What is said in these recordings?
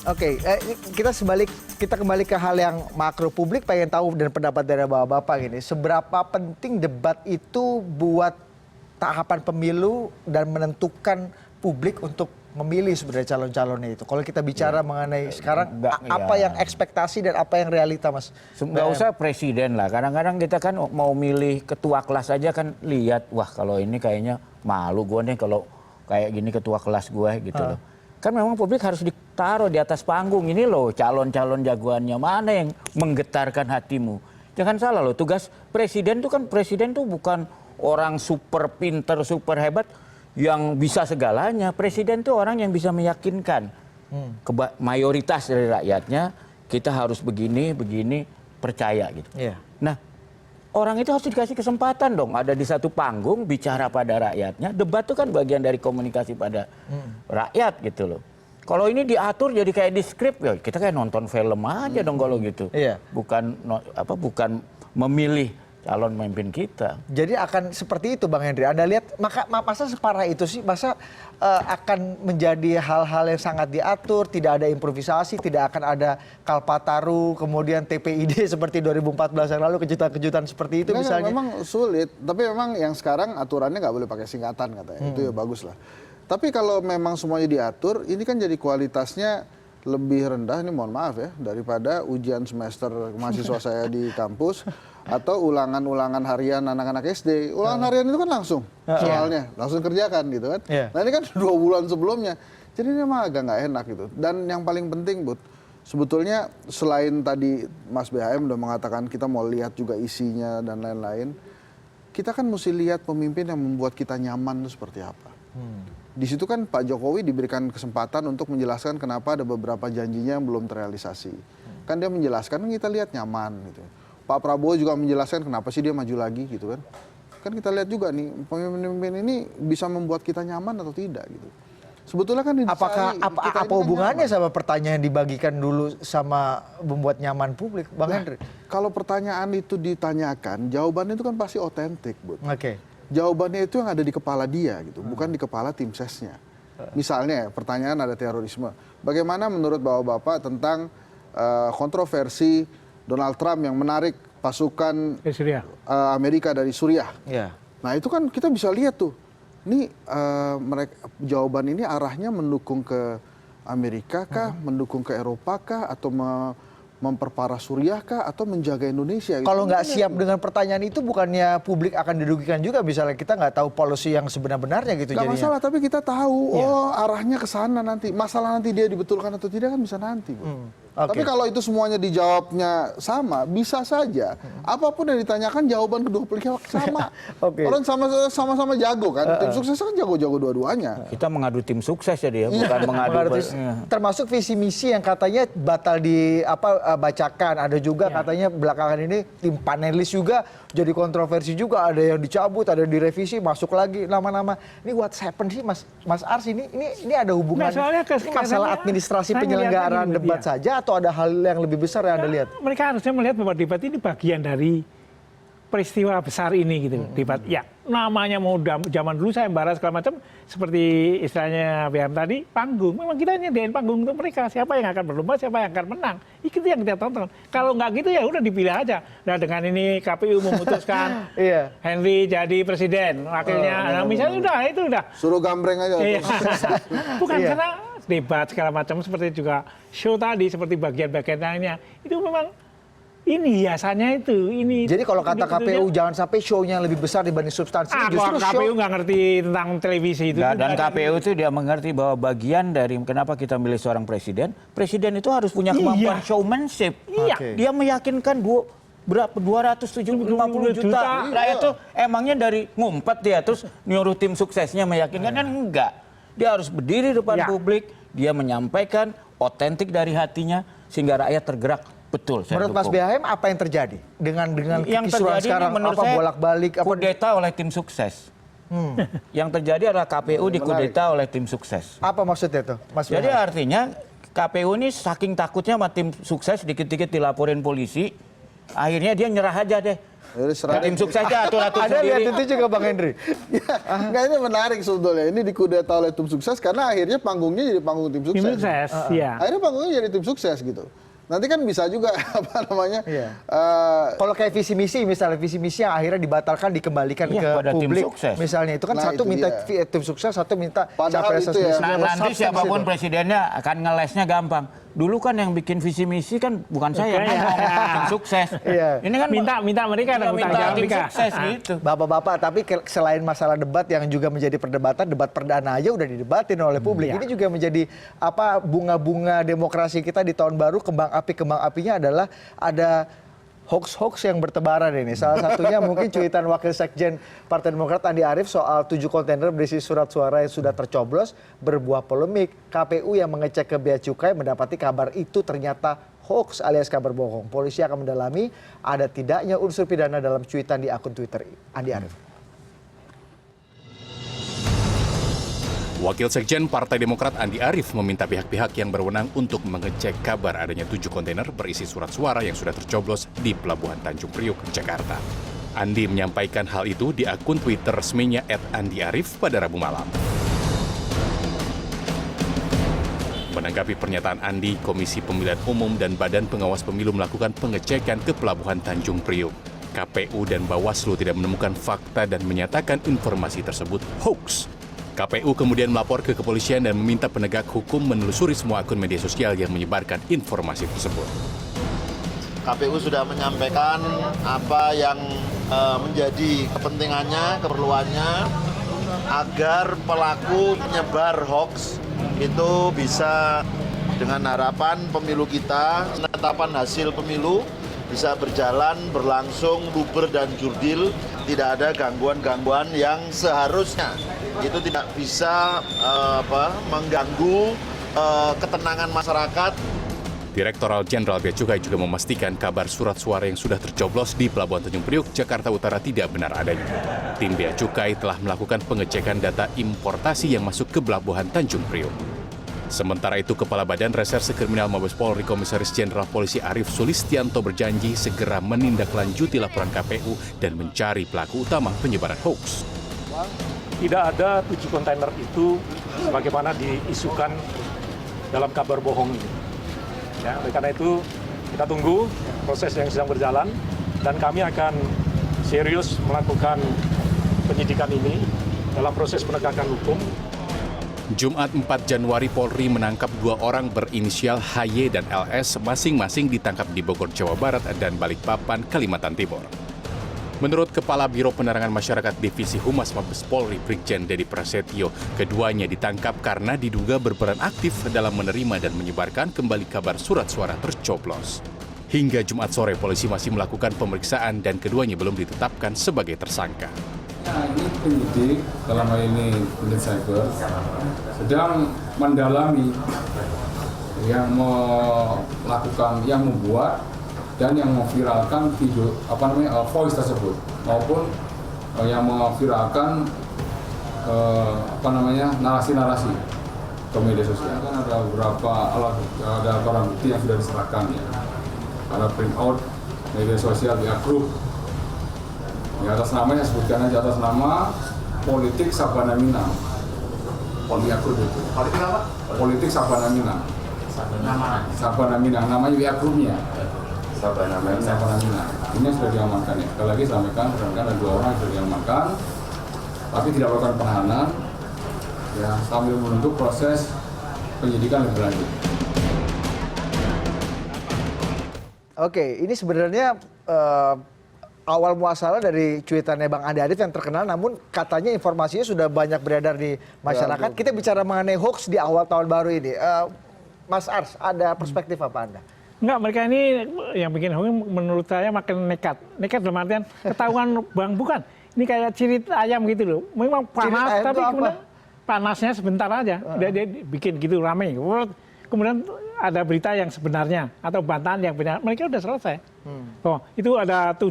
Oke, kita kembali ke hal yang makro. Publik pengen tahu dan pendapat dari bapak-bapak gini, seberapa penting debat itu buat tahapan pemilu dan menentukan publik untuk memilih sebenarnya calon-calonnya itu. Kalau kita bicara mengenai sekarang apa yang ekspektasi dan apa yang realita, Mas? Nggak usah presiden lah. Kadang-kadang kita kan mau milih ketua kelas aja kan lihat, wah kalau ini kayaknya malu gue nih kalau kayak gini ketua kelas gue gitu loh. Kan memang publik harus ditaruh di atas panggung. Ini loh calon-calon jagoannya mana yang menggetarkan hatimu. Jangan salah loh, tugas presiden tuh bukan orang super pinter, super hebat yang bisa segalanya. Presiden tuh orang yang bisa meyakinkan mayoritas dari rakyatnya kita harus begini, percaya gitu. Nah, orang itu harus dikasih kesempatan dong, ada di satu panggung bicara pada rakyatnya. Debat itu kan bagian dari komunikasi pada rakyat gitu loh. Kalau ini diatur jadi kayak di skrip, ya kita kayak nonton film aja dong kalau gitu. Bukan memilih calon pemimpin kita. Jadi akan seperti itu Bang Henry. Anda lihat masa separah itu sih, masa akan menjadi hal-hal yang sangat diatur, tidak ada improvisasi, tidak akan ada Kalpataru, kemudian TPID seperti 2014 yang lalu, kejutan-kejutan seperti itu misalnya. Memang sulit, tapi memang yang sekarang aturannya nggak boleh pakai singkatan katanya. Itu ya bagus lah. Tapi kalau memang semuanya diatur, ini kan jadi kualitasnya lebih rendah, ini mohon maaf ya, daripada ujian semester mahasiswa saya di kampus atau ulangan-ulangan harian anak-anak SD. Ulangan harian itu kan langsung soalnya, langsung kerjakan gitu kan. Nah ini kan 2 bulan sebelumnya, jadi ini memang agak nggak enak gitu. Dan yang paling penting Bud, sebetulnya selain tadi Mas BHM udah mengatakan kita mau lihat juga isinya dan lain-lain, kita kan mesti lihat pemimpin yang membuat kita nyaman itu seperti apa. Di situ kan Pak Jokowi diberikan kesempatan untuk menjelaskan kenapa ada beberapa janjinya yang belum terrealisasi. Kan dia menjelaskan, kita lihat nyaman gitu. Pak Prabowo juga menjelaskan kenapa sih dia maju lagi gitu kan. Kan kita lihat juga nih, pemimpin ini bisa membuat kita nyaman atau tidak gitu. Sebetulnya kan apa hubungannya sama pertanyaan yang dibagikan dulu sama membuat nyaman publik, Bang Henry? Kalau pertanyaan itu ditanyakan, jawabannya itu kan pasti otentik, Bud. Oke. Jawabannya itu yang ada di kepala dia gitu, bukan di kepala tim sesnya. Misalnya pertanyaan ada terorisme. Bagaimana menurut Bapak-bapak tentang kontroversi Donald Trump yang menarik pasukan Amerika dari Suriah? Nah itu kan kita bisa lihat tuh. Ini jawaban ini arahnya mendukung ke Amerika kah, mendukung ke Eropa kah, atau memperparah Suriah kah, atau menjaga Indonesia? Gitu. Kalau nggak siap dengan pertanyaan itu, bukannya publik akan dirugikan juga, misalnya kita nggak tahu policy yang sebenar-benarnya gitu. Nggak masalah, tapi kita tahu, arahnya ke sana nanti. Masalah nanti dia dibetulkan atau tidak kan bisa nanti. Tapi kalau itu semuanya dijawabnya sama, bisa saja. Apapun yang ditanyakan, jawaban kedua pihak sama. Orang sama-sama jago kan. Tim sukses kan jago-jago dua-duanya. Kita mengadu tim sukses jadi ya, bukan mengadu. Termasuk visi misi yang katanya batal bacakan. Ada juga katanya belakangan ini tim panelis juga jadi kontroversi juga. Ada yang dicabut, ada yang direvisi, masuk lagi nama-nama. Ini what happened sih Mas Ars, ini ada hubungan masalah administrasi penyelenggaraan debat saja atau ada hal yang lebih besar yang Anda lihat? Mereka harusnya melihat bahwa debat ini bagian dari peristiwa besar ini gitu. Debat ya namanya mau zaman dulu saya bahas segala macam seperti istilahnya BM tadi, panggung. Memang kita nyediain panggung untuk mereka, siapa yang akan berlomba, siapa yang akan menang. Itu yang kita tonton. Kalau nggak gitu ya udah dipilih aja. Nah dengan ini KPU memutuskan Henry jadi presiden, wakilnya. Nah misalnya udah. Suruh gambreng aja. Bukan karena debat segala macam, seperti juga show tadi, seperti bagian-bagian lainnya. Itu memang ini hiasannya itu. Jadi kalau kata KPU jangan sampai show-nya lebih besar dibanding substansinya, justru KPU nggak ngerti tentang televisi itu. Dan KPU itu dia mengerti bahwa bagian dari kenapa kita milih seorang presiden itu harus punya kemampuan showmanship. Dia meyakinkan berapa 250 juta rakyat itu emangnya dari ngumpet dia terus nyuruh tim suksesnya meyakinkan kan enggak. Dia harus berdiri depan publik, dia menyampaikan otentik dari hatinya sehingga rakyat tergerak. Betul. Menurut Mas BHM apa yang terjadi dengan yang kisruhan sekarang, menurut apa saya bolak-balik kudeta oleh tim sukses. Yang terjadi adalah KPU dikudeta oleh tim sukses. Apa maksudnya tuh, Mas BHM? Jadi artinya KPU ini saking takutnya sama tim sukses, dikit-dikit dilaporin polisi, akhirnya dia nyerah aja deh. Jadi Ya, tim suksesnya atur-atur Anda lihat sendiri. itu juga Bang Henry. Enggak, ini menarik sebetulnya. Ini dikudeta oleh tim sukses karena akhirnya panggungnya jadi panggung tim Tim sukses. sukses, ya. Akhirnya panggungnya jadi tim sukses gitu. Nanti kan bisa juga apa namanya? Iya. eh, Kalau kayak visi misi misalnya visi misi yang akhirnya dibatalkan dikembalikan Iya, ke pada tim publik sukses. misalnya itu kan Nah, satu itu minta dia. tim sukses, satu minta Padahal capres itu ya. sendiri. Nah, nanti Substance siapapun itu. presidennya akan ngelesnya gampang. Dulu kan yang bikin visi misi kan bukan saya, Oke. ngomong tim sukses. Iya. Ini kan Minta mereka iya, dong minta tanggung jawab tim mereka. sukses gitu. Bapak-bapak, tapi selain masalah debat yang juga menjadi perdebatan, debat perdana aja udah didebatin oleh publik. Ini juga menjadi apa bunga-bunga demokrasi kita di tahun baru. Kembang apinya adalah ada hoax-hoax yang bertebaran ini. Salah satunya mungkin cuitan Wakil Sekjen Partai Demokrat Andi Arief soal 7 kontainer berisi surat suara yang sudah tercoblos berbuah polemik. KPU yang mengecek ke Bea Cukai mendapati kabar itu ternyata hoax alias kabar bohong. Polisi akan mendalami ada tidaknya unsur pidana dalam cuitan di akun Twitter Andi Arief. Wakil Sekjen Partai Demokrat Andi Arief meminta pihak-pihak yang berwenang untuk mengecek kabar adanya 7 kontainer berisi surat suara yang sudah tercoblos di Pelabuhan Tanjung Priok, Jakarta. Andi menyampaikan hal itu di akun Twitter resminya @andiarif pada Rabu malam. Menanggapi pernyataan Andi, Komisi Pemilihan Umum dan Badan Pengawas Pemilu melakukan pengecekan ke Pelabuhan Tanjung Priok. KPU dan Bawaslu tidak menemukan fakta dan menyatakan informasi tersebut hoax. KPU kemudian melapor ke kepolisian dan meminta penegak hukum menelusuri semua akun media sosial yang menyebarkan informasi tersebut. KPU sudah menyampaikan apa yang menjadi kepentingannya, keperluannya, agar pelaku penyebar hoax itu bisa dengan harapan pemilu kita, penetapan hasil pemilu bisa berjalan, berlangsung, luber dan jurdil, tidak ada gangguan-gangguan yang seharusnya itu tidak bisa mengganggu ketenangan masyarakat. Direktoral Jenderal Bea Cukai juga memastikan kabar surat suara yang sudah tercoblos di Pelabuhan Tanjung Priok, Jakarta Utara tidak benar adanya. Tim Bea Cukai telah melakukan pengecekan data importasi yang masuk ke Pelabuhan Tanjung Priok. Sementara itu, Kepala Badan Reserse Kriminal Mabes Polri Komisaris Jenderal Polisi Arief Sulistianto berjanji segera menindaklanjuti laporan KPU dan mencari pelaku utama penyebaran hoax. Tidak ada 7 kontainer itu sebagaimana diisukan dalam kabar bohong ini. Ya, oleh karena itu kita tunggu proses yang sedang berjalan dan kami akan serius melakukan penyidikan ini dalam proses penegakan hukum. Jumat 4 Januari Polri menangkap 2 orang berinisial HY dan LS masing-masing ditangkap di Bogor, Jawa Barat dan Balikpapan, Kalimantan Timur. Menurut Kepala Biro Penerangan Masyarakat Divisi Humas Mabes Polri Brigjen Dedi Prasetyo, keduanya ditangkap karena diduga berperan aktif dalam menerima dan menyebarkan kembali kabar surat suara tercoblos. Hingga Jumat sore polisi masih melakukan pemeriksaan dan keduanya belum ditetapkan sebagai tersangka. Ini penyidik, dalam hal ini unit cyber, sedang mendalami yang melakukan, yang membuat dan yang memviralkan video voice tersebut maupun yang memviralkan narasi-narasi ke media sosial. Kan ada beberapa ada barang bukti yang sudah diserahkan ya. Ada print out media sosial via grup. Di atas namanya sebutkan aja atas nama Politik Sabana Minang. Via grup itu. Politik apa? Politik Sabana Minang. Sabana Minang namanya via grupnya. Sabana Minang. Ini sudah diamankan ya. Sekali lagi sampaikan ada 2 orang yang sudah diamankan, tapi tidak melakukan penahanan, ya sambil menunggu proses penyidikan lebih lanjut. Oke, ini sebenarnya awal muasalah dari cuitannya Bang Andi Arief yang terkenal, namun katanya informasinya sudah banyak beredar di masyarakat. Kita bicara mengenai hoax di awal tahun baru ini. Mas Ars, ada perspektif apa Anda? Enggak, mereka ini yang bikin hoax menurut saya makin nekat. Nekat dalam artian ketahuan Bang, bukan. Ini kayak cirit ayam gitu loh. Memang panas, tapi kemudian panasnya sebentar aja. Dia bikin gitu rame. Kemudian ada berita yang sebenarnya atau bantahan yang benar. Mereka udah selesai. Oh, itu ada 7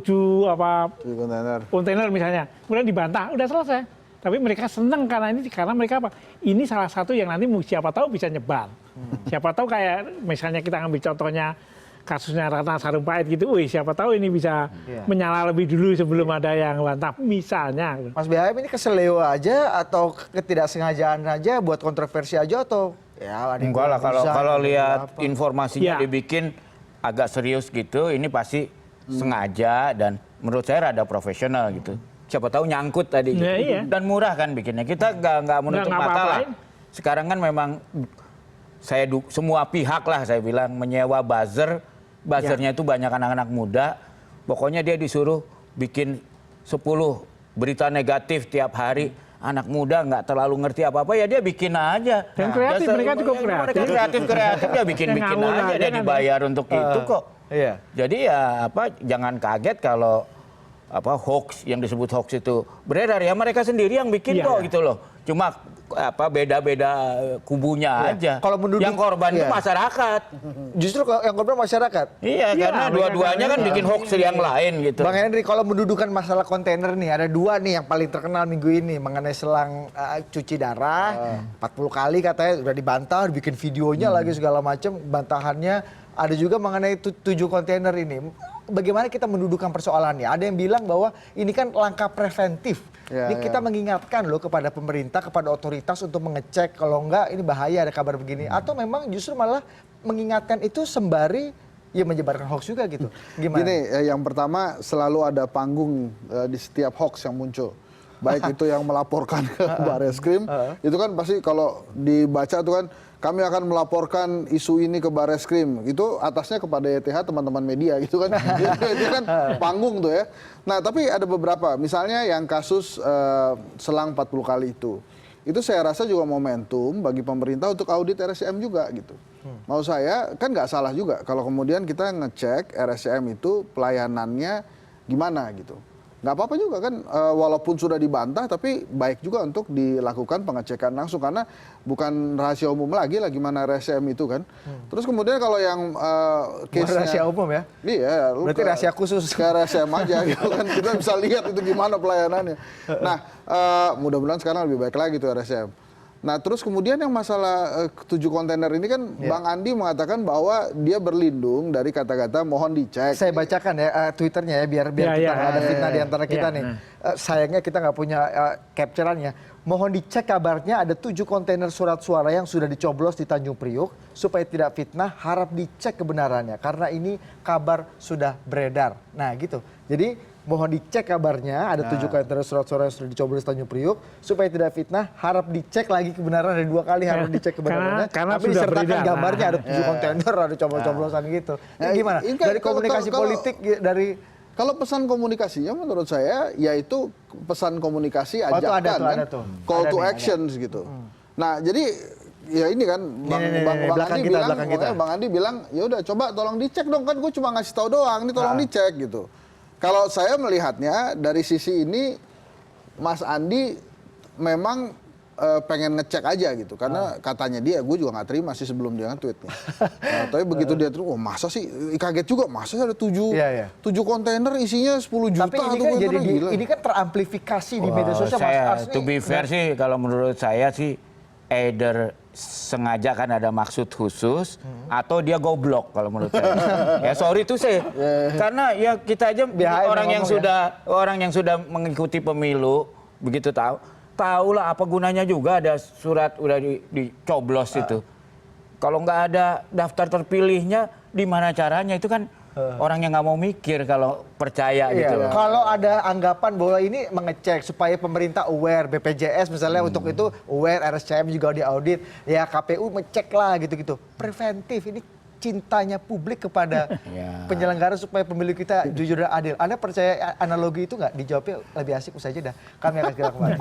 kontainer misalnya. Kemudian dibantah, udah selesai. Tapi mereka senang karena mereka apa? Ini salah satu yang nanti siapa tahu bisa nyebar. Siapa tahu kayak misalnya kita ambil contohnya kasusnya Ratna Sarumpait gitu, wih siapa tahu ini bisa menyala lebih dulu sebelum ada yang bantah misalnya. Mas BHM ini keseleo aja atau ketidaksengajaan aja buat kontroversi aja atau ya ada yang Enggak lah, kurang bisa, kalau ada lihat apa. informasinya Ya. dibikin agak serius gitu, ini pasti sengaja dan menurut saya rada profesional gitu. Siapa tahu nyangkut tadi gitu. Ya, iya. Dan murah kan bikinnya. Kita nggak menutup Nggak mata lah. apa-apain. Sekarang kan memang semua pihak lah saya bilang menyewa buzzernya itu banyak anak-anak muda. Pokoknya dia disuruh bikin 10 berita negatif tiap hari. Anak muda nggak terlalu ngerti apa-apa ya dia bikin aja. Dan kreatif, mereka cukup kreatif. Mereka kreatif dia bikin Ngawur aja, aja dia nanti. dibayar untuk itu kok. Iya. Jadi ya jangan kaget kalau hoax yang disebut hoax itu beredar ya mereka sendiri yang bikin Iya. kok gitu loh. Cuma beda-beda kubunya aja. Kalau menduduk- yang korban itu iya. masyarakat. Justru kalau yang korban masyarakat. Iya, karena dua-duanya kan bikin hoax yang lain gitu. Bang Henry, kalau mendudukan masalah kontainer nih, ada 2 nih yang paling terkenal minggu ini mengenai selang cuci darah. 40 kali katanya udah dibantah, bikin videonya lagi segala macam, bantahannya. Ada juga mengenai 7 kontainer ini. Bagaimana kita mendudukan persoalannya? Ada yang bilang bahwa ini kan langkah preventif. Ya, Ini kita mengingatkan loh kepada pemerintah, kepada otoritas untuk mengecek kalau enggak ini bahaya ada kabar begini. Atau memang justru malah mengingatkan itu sembari ya menyebarkan hoax juga gitu. Gimana? Gini, yang pertama selalu ada panggung di setiap hoax yang muncul. Baik itu yang melaporkan ke Barreskrim, itu kan pasti kalau dibaca tuh kan kami akan melaporkan isu ini ke Barreskrim. Itu atasnya kepada ETH teman-teman media gitu kan. Itu kan panggung tuh ya. Nah, tapi ada beberapa, misalnya yang kasus selang 40 kali itu. Itu saya rasa juga momentum bagi pemerintah untuk audit RSCM juga gitu. Mau saya kan nggak salah juga kalau kemudian kita ngecek RSCM itu pelayanannya gimana gitu. Nggak apa-apa juga kan, walaupun sudah dibantah tapi baik juga untuk dilakukan pengecekan langsung karena bukan rahasia umum lagi lah gimana RSCM itu kan. Terus kemudian kalau yang case-nya rahasia umum ya? Iya, lu Berarti rahasia khusus. ke RSCM aja gitu kan, kita bisa lihat itu gimana pelayanannya. Nah, mudah-mudahan sekarang lebih baik lagi tuh RSCM. Nah, terus kemudian yang masalah 7 kontainer ini kan Bang Andi mengatakan bahwa dia berlindung dari kata-kata mohon dicek. Saya bacakan ya Twitternya ya biar Ya, kita ya, nggak ada ya, fitnah ya. di antara kita Ya, nih. Sayangnya kita nggak punya capturannya. Mohon dicek kabarnya ada 7 kontainer surat suara yang sudah dicoblos di Tanjung Priuk supaya tidak fitnah. Harap dicek kebenarannya karena ini kabar sudah beredar. Nah gitu. Jadi mohon dicek kabarnya ada 7 kontainer surat suara yang sudah dicoblos di Tanjung Priuk supaya tidak fitnah. Harap dicek lagi kebenaran, ada 2 kali harap dicek kebenarannya. Karena Tapi sudah disertakan beredar. gambarnya ada 7 kontainer, ada coblos-coblosan gitu. Ini gimana? ini kan Dari komunikasi kalau- politik dari Kalau pesan komunikasinya menurut saya yaitu pesan komunikasi Oh, tuh ajakan ada tuh, kan, ada tuh. call Ada to nih, ada. actions gitu. Nah jadi ya ini kan Bang nih, Bang belakang Andi kita, bilang, belakang kita. makanya Bang Andi bilang ya udah coba tolong dicek dong kan gue cuma ngasih tahu doang, ini tolong dicek gitu. Kalau saya melihatnya dari sisi ini Mas Andi memang pengen ngecek aja gitu karena katanya dia, gue juga nggak terima sih sebelum dia nge-tweet nih. Nah, tapi begitu dia terus, oh masa sih, kaget juga, masa sih ada 7 Iya, iya. kontainer isinya 10 juta tapi ini atau kan jadi kontainer, gila. ini kan teramplifikasi di media Oh, sosial Mas saya, Ars to nih. be fair sih kalau menurut saya sih either sengaja kan ada maksud khusus atau dia goblok kalau menurut saya. Ya sorry tuh sih. Karena ya kita aja BHM orang yang sudah mengikuti pemilu begitu tahu lah apa gunanya juga ada surat udah dicoblos itu. Kalau nggak ada daftar terpilihnya di mana caranya itu kan orang yang nggak mau mikir kalau percaya Iya, gitu loh. kalau ada anggapan bahwa ini mengecek supaya pemerintah aware, BPJS misalnya untuk itu aware, RSCM juga diaudit, ya KPU ngecek lah gitu-gitu. Preventif ini cintanya publik kepada Ya. penyelenggara supaya pemilu kita jujur dan adil. Anda percaya analogi itu nggak? Dijawabnya lebih asik usai jeda. Kami akan segera kembali.